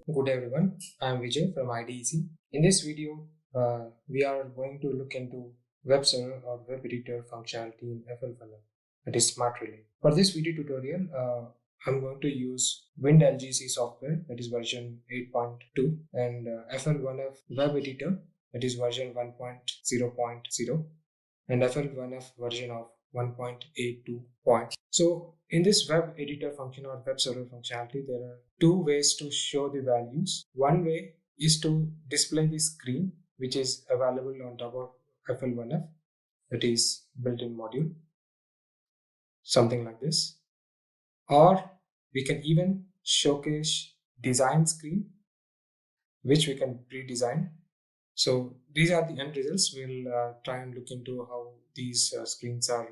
Good day everyone, I am Vijay from IDEC. In this video, we are going to look into web server or web editor functionality in FL1F, that is Smart Relay. For this video tutorial, I'm going to use WinLGC software, that is version 8.2, and FL1F web editor, that is version 1.0.0, and FL1F version of 1.82. So in this web editor function or web server functionality, there are two ways to show the values. One way is to display the screen which is available on top of FL1F, that is built-in module, something like this. Or we can even showcase design screen which we can pre-design. So these are the end results. We'll try and look into how these screens are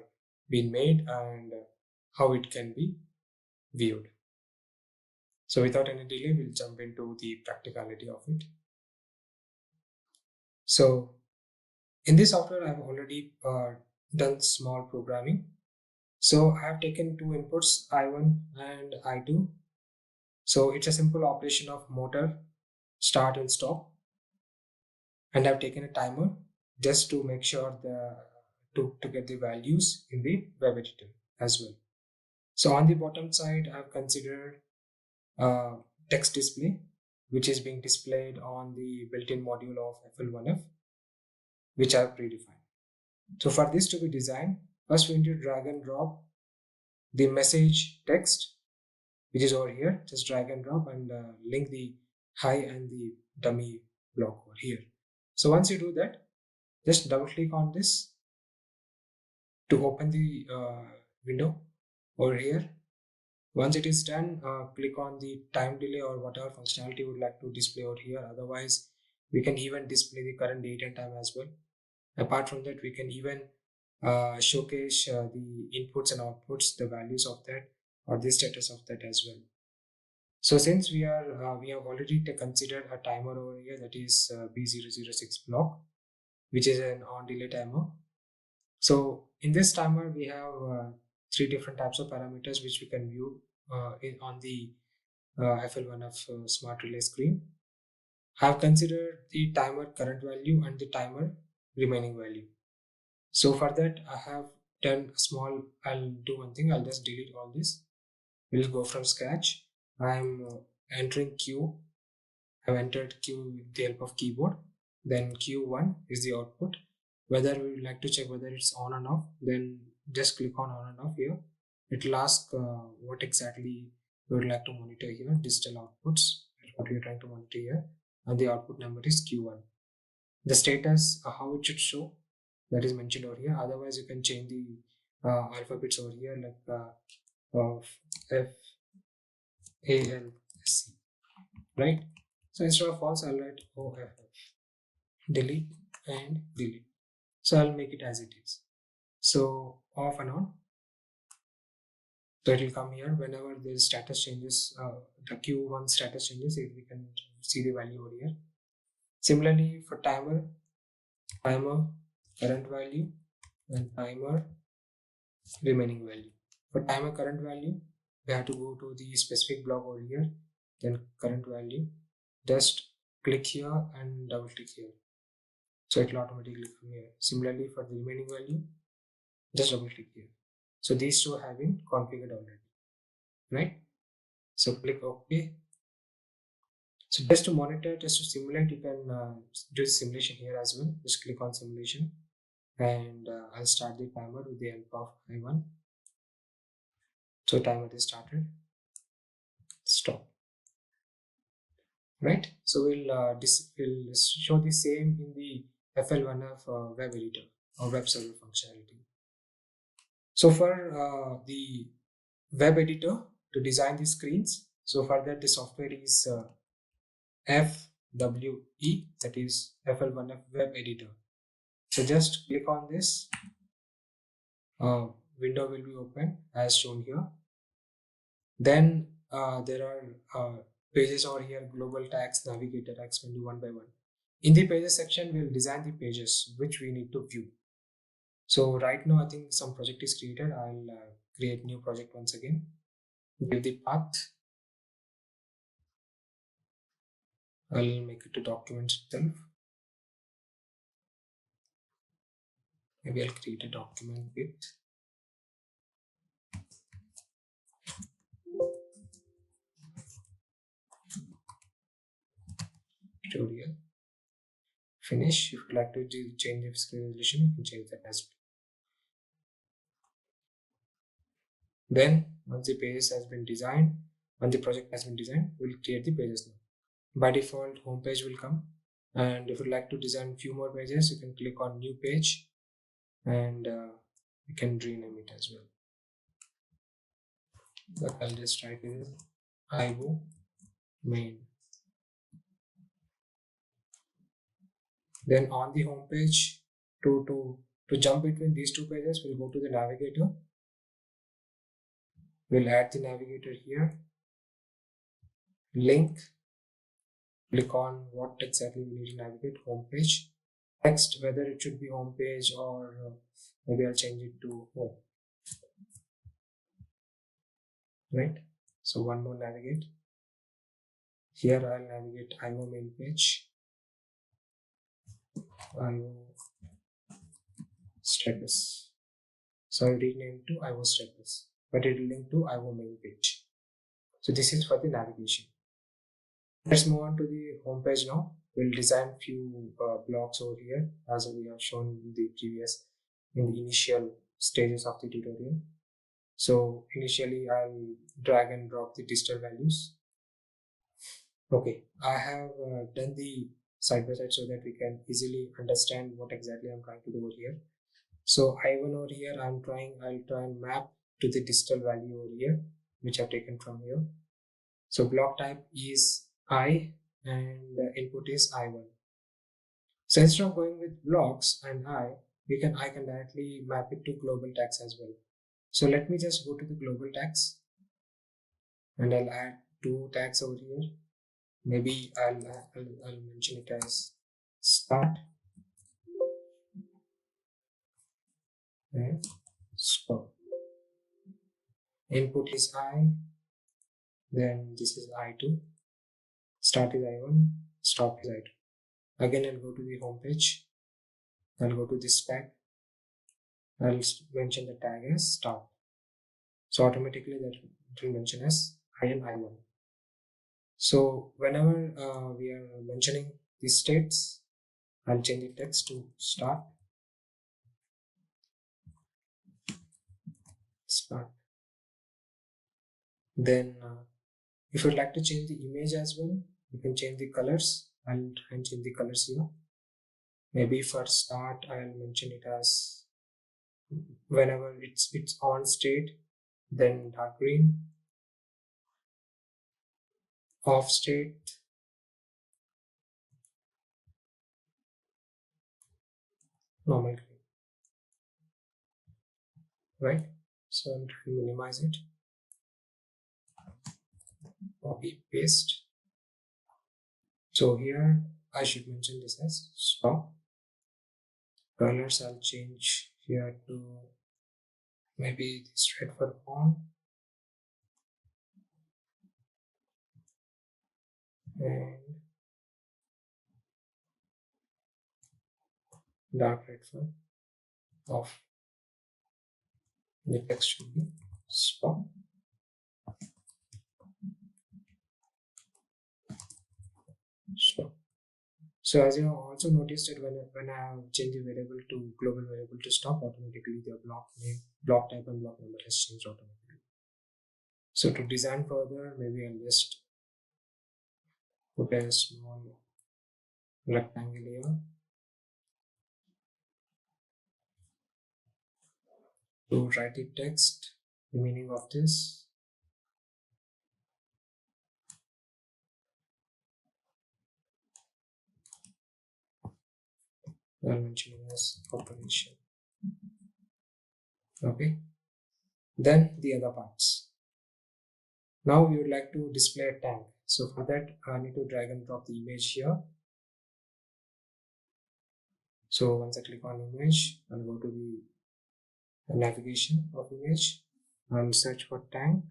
being made and how it can be viewed. So without any delay, we'll jump into the practicality of it. So in this software, I've already done small programming. So I have taken two inputs, I1 and I2. So it's a simple operation of motor, start and stop. And I've taken a timer just to make sure to get the values in the web editor as well. So on the bottom side, I've considered text display, which is being displayed on the built-in module of FL1F, which I've predefined. So for this to be designed, first we need to drag and drop the message text, which is over here. Just drag and drop and link the hi and the dummy block over here. So once you do that, just double click on this to open the window over here. Once it is done, click on the time delay or whatever functionality you would like to display over here. Otherwise, we can even display the current date and time as well. Apart from that, we can even showcase the inputs and outputs, the values of that or the status of that as well. So since we have already considered a timer over here, that is B006 block, which is an on delay timer. So in this timer, we have three different types of parameters which we can view on the FL1F Smart Relay screen. I have considered the timer current value and the timer remaining value. So for that, I have done a small, I'll do one thing, I'll just delete all this. We'll go from scratch. I'm entering Q. I've entered Q with the help of keyboard. Then Q1 is the output. Whether we would like to check whether it's on and off, then just click on and off here. It will ask what exactly you would like to monitor here, digital outputs, what you're trying to monitor here, and the output number is Q1. The status, how it should show, that is mentioned over here. Otherwise, you can change the alphabets over here, like F, A, L, C, right? So instead of false, I'll write O, F, F, delete and delete. So I'll make it as it is. So off and on. So it will come here whenever the status changes, the Q1 status changes, we can see the value over here. Similarly for timer current value and timer remaining value. For timer current value, we have to go to the specific block over here, then current value. Just click here and double click here. So it will automatically come here. Similarly for the remaining value, just double click here. So these two have been configured already, right? So click OK. So just to monitor, just to simulate, you can do simulation here as well. Just click on simulation and I'll start the timer with the help of I1. So timer is started. Stop. Right? So we'll show the same in the FL1F web editor or web server functionality. So for the web editor to design the screens, so for that the software is FWE, that is FL1F web editor. So just click on this, window will be open as shown here. Then there are pages over here, global tags, navigator tags, can do one by one. In the pages section, we'll design the pages which we need to view. So right now, I think some project is created. I'll create new project once again. Give the path. I'll make it to documents itself. Maybe I'll create a document with tutorial. Finish. If you like to change the screen resolution, you can change that as well. Then once the pages has been designed, once the project has been designed, we'll create the pages now. By default, home page will come, and if you'd like to design few more pages, you can click on new page, and you can rename it as well. But I'll just write it IO main. Then on the home page, to jump between these two pages, we'll go to the navigator. We'll add the navigator here. Link. Click on what exactly we need to navigate. Home page. Text, whether it should be home page or maybe I'll change it to home. Right. So one more navigate. Here I'll navigate IO main page. IO status. So I'll rename to IO status, but it will link to IO main page. So this is for the navigation. Let's move on to the home page now. We'll design few blocks over here as we have shown in the initial stages of the tutorial. So initially I'll drag and drop the digital values. Okay, I have done the side by side so that we can easily understand what exactly I'm trying to do over here. So I1 over here, I'll try and map to the digital value over here, which I've taken from here. So block type is I and the input is I1. So instead of going with blocks and I can directly map it to global tags as well. So let me just go to the global tags and I'll add two tags over here. Maybe I'll mention it as start and stop. Input is I, then this is I2. Start is I1, stop is I2. Again, I'll go to the home page. I'll go to this tag. I'll mention the tag as start. So automatically that it will mention as I and I1. So whenever we are mentioning these states, I'll change the text to start. Then if you'd like to change the image as well, you can change the colors. I'll try and change the colors here. Maybe for start, I'll mention it as whenever it's on state, then dark green. Off state, normal green. Right? So I'm trying to minimize it. Copy, paste. So here I should mention this as stop. Colors I'll change here to maybe this red for on and dark red for off. The text should be stop. Stop. So as you know, also noticed that when I have changed the variable to global variable to stop, automatically the block name, block type and block number has changed automatically. So to design further, maybe I'll just put a small rectangle here to write the text, the meaning of this. I'm mentioning as operation. Okay. Then the other parts. Now we would like to display a tank. So for that, I need to drag and drop the image here. So once I click on image, I'll go to the navigation of image and search for tank.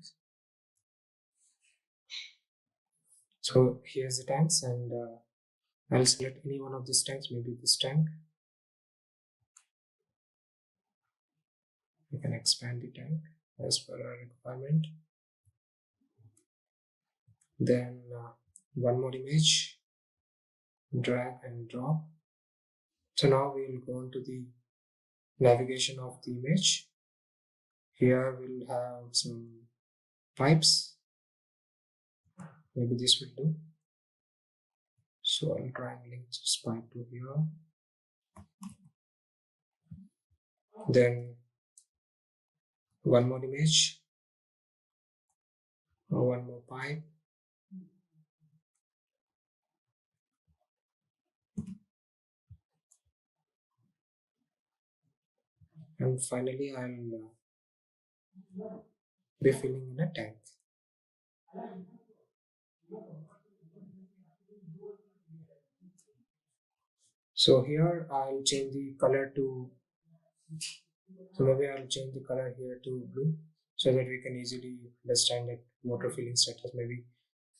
So here's the tanks, and I'll select any one of these tanks, maybe this tank. We can expand the tank as per our requirement. Then one more image, drag and drop. So now we'll go into the navigation of the image. Here we'll have some pipes. Maybe this will do. So I'll try and link this pipe to here. Then one more image, or one more pipe. And finally, I'll be filling in a tank. So here I'll change the color to, so maybe I'll change the color here to blue so that we can easily understand that water filling status. Maybe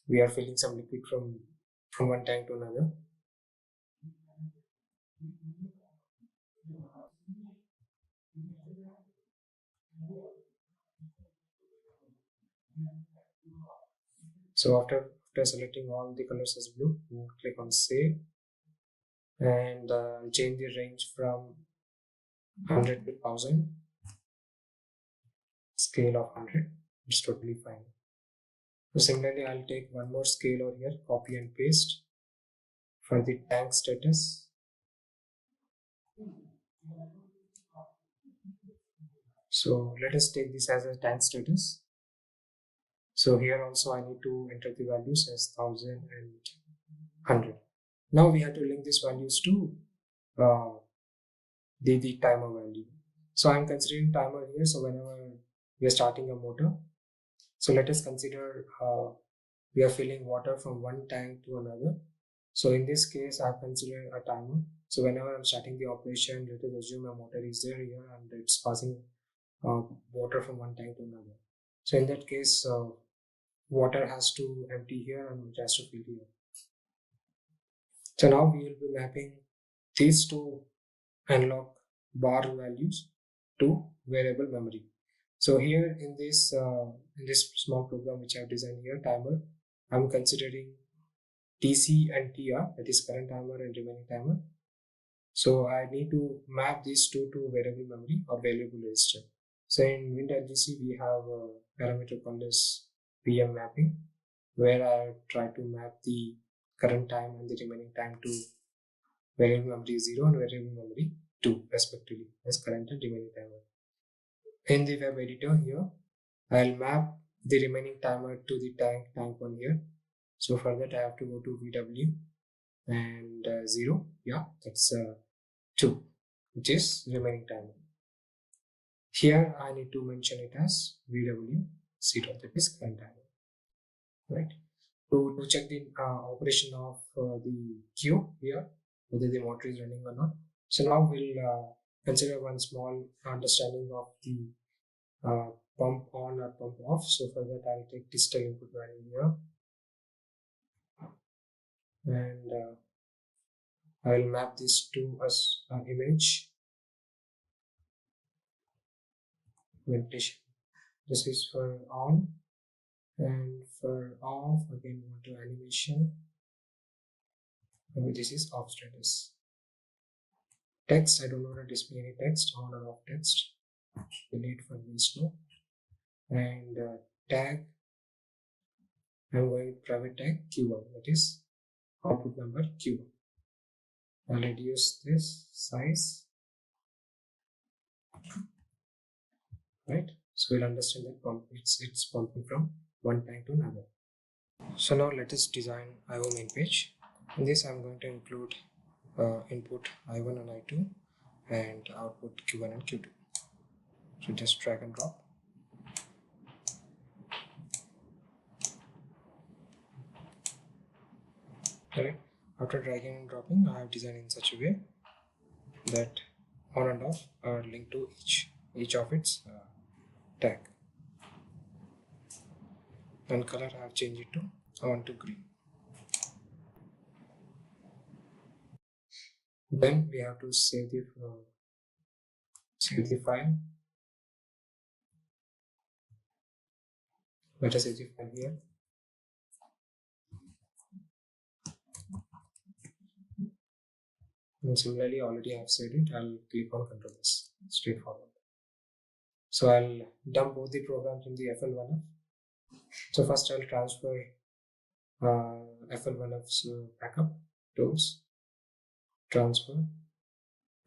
we are filling some liquid from one tank to another. So after selecting all the colors as blue, we'll click on save, and change the range from 100 to 1000, scale of 100. It's totally fine. So similarly, I'll take one more scale over here, copy and paste for the tank status. So let us take this as a tank status. So here also I need to enter the values as 1000 and 100. Now we have to link these values to the timer value. So I'm considering timer here. So whenever we are starting a motor, so let us consider we are filling water from one tank to another. So in this case, I've considered a timer. So whenever I'm starting the operation, let us assume a motor is there here and it's passing water from one tank to another. So in that case, water has to empty here and it has to fill here. So now we will be mapping these two analog bar values to variable memory. So here in this small program which I've designed here, timer, I'm considering TC and TR, that is current timer and remaining timer. So I need to map these two to variable memory or variable register. So in WinLGC we have a parameter called as PM mapping, where I try to map the current time and the remaining time to variable memory 0 and variable memory 2 respectively as current and remaining timer. In the web editor here, I'll map the remaining timer to the tank 1 here. So for that I have to go to VW and 0, yeah, that's 2, which is remaining timer. Here I need to mention it as VW 0, that is current timer, right? To check the operation of the queue here, whether the motor is running or not. So now we'll consider one small understanding of the pump on or pump off. So for that I'll take digital input value here, and I will map this to as an image ventilation. This is for on, and for off again we want to animation. Maybe this is off status. Text, I don't want to display any text, on or off text. Delete for these two. And tag, I'm going private tag Q1, that is output number Q1. I'll reduce this size, right? So we'll understand that pump, it's pumping from one tank to another. So now let us design IO main page. In this I'm going to include input I1 and I2 and output Q1 and Q2. So just drag and drop. Alright, after dragging and dropping, I have designed in such a way that on and off are linked to each of its tag. And color I have changed it to, I want to green. Then we have to save the file. Let us save the file here. And similarly, already I have saved it. I'll click on Control S. Straightforward. So I'll dump both the programs in the FL1F. So first I'll transfer FL1F's backup tools, transfer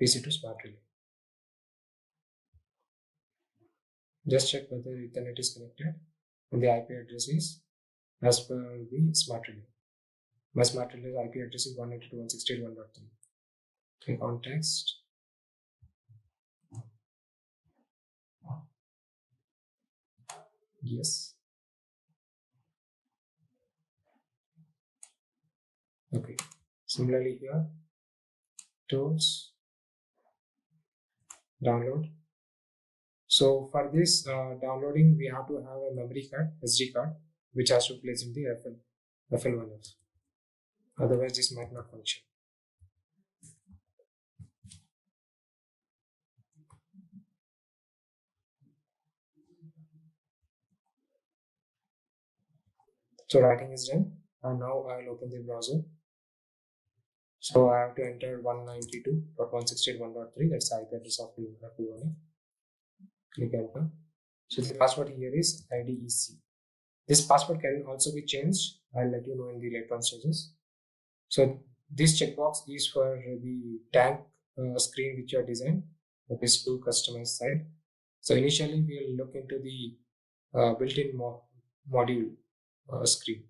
PC to Smart Relay. Just check whether Ethernet is connected and the IP address is as per the Smart Relay. My Smart Relay's IP address is 192.168.1.3. Click on text. Yes. Okay. Similarly here, tools, download. So for this downloading, we have to have a memory card, SD card, which has to place in the FL1F. Otherwise, this might not function. So writing is done, and now I'll open the browser. So I have to enter 192.168.1.3. That's the IP address of the FL1F. Click enter. So the password here is IDEC. This password can also be changed. I'll let you know in the later on stages. So this checkbox is for the tank screen which you are designed. That is to customize side. So initially we'll look into the built-in module screen.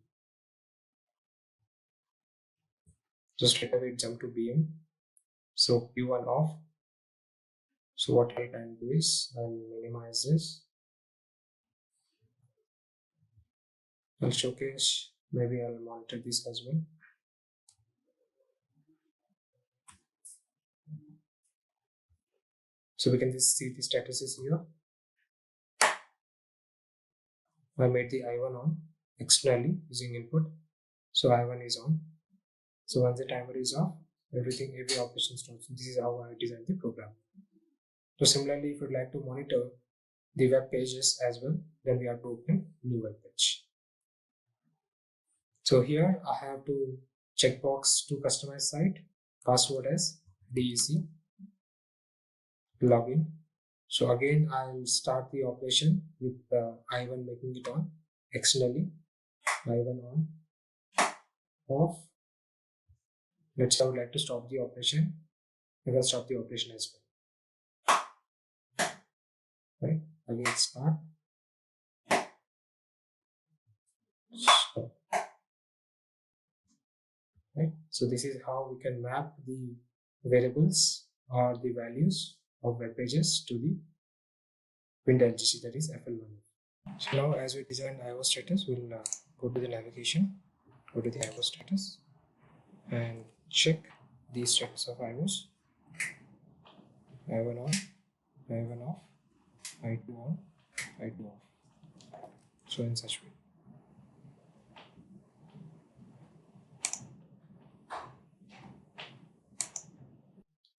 So straight away jump to BM. So Q1 off. So what I can do is I'll minimize this. I'll showcase. Maybe I'll monitor this as well. So we can just see the statuses here. I made the I1 on externally using input. So I1 is on. So once the timer is off, every operation stops. This is how I designed the program. So similarly, if you'd like to monitor the web pages as well, then we have to open new web page. So here I have to checkbox to customize site, password as DEC, login. So again, I'll start the operation with I1 making it on externally, I1 on, off. Let's say I would like to stop the operation. I can stop the operation as well. Right? Again, start. Stop. Right? So this is how we can map the variables or the values of web pages to the WinLGC, that is FL1. So now as we design IO status, we'll go to the navigation, go to the IO status and check the status of IOs. I1 on, I1 off, I2 on, I2 off. So in such way.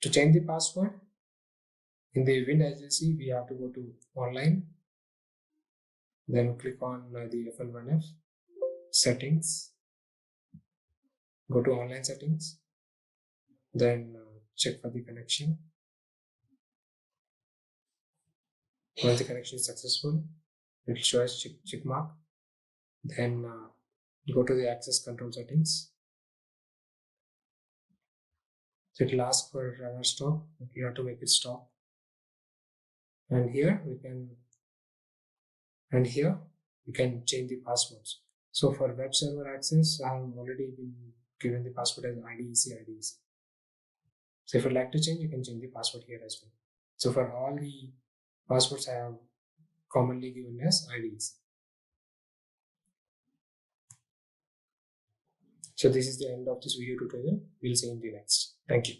To change the password, in the WinLGC, we have to go to online, then click on the FL1F, settings, go to online settings, then check for the connection. Once the connection is successful, it will show us check mark. Then go to the access control settings. So it will ask for runner stop. You have to make it stop. And here we can change the passwords. So for web server access, I have already been given the password as IDEC. So if you'd like to change, you can change the password here as well. So for all the passwords, I have commonly given as IDEC. So this is the end of this video tutorial. We'll see you in the next. Thank you.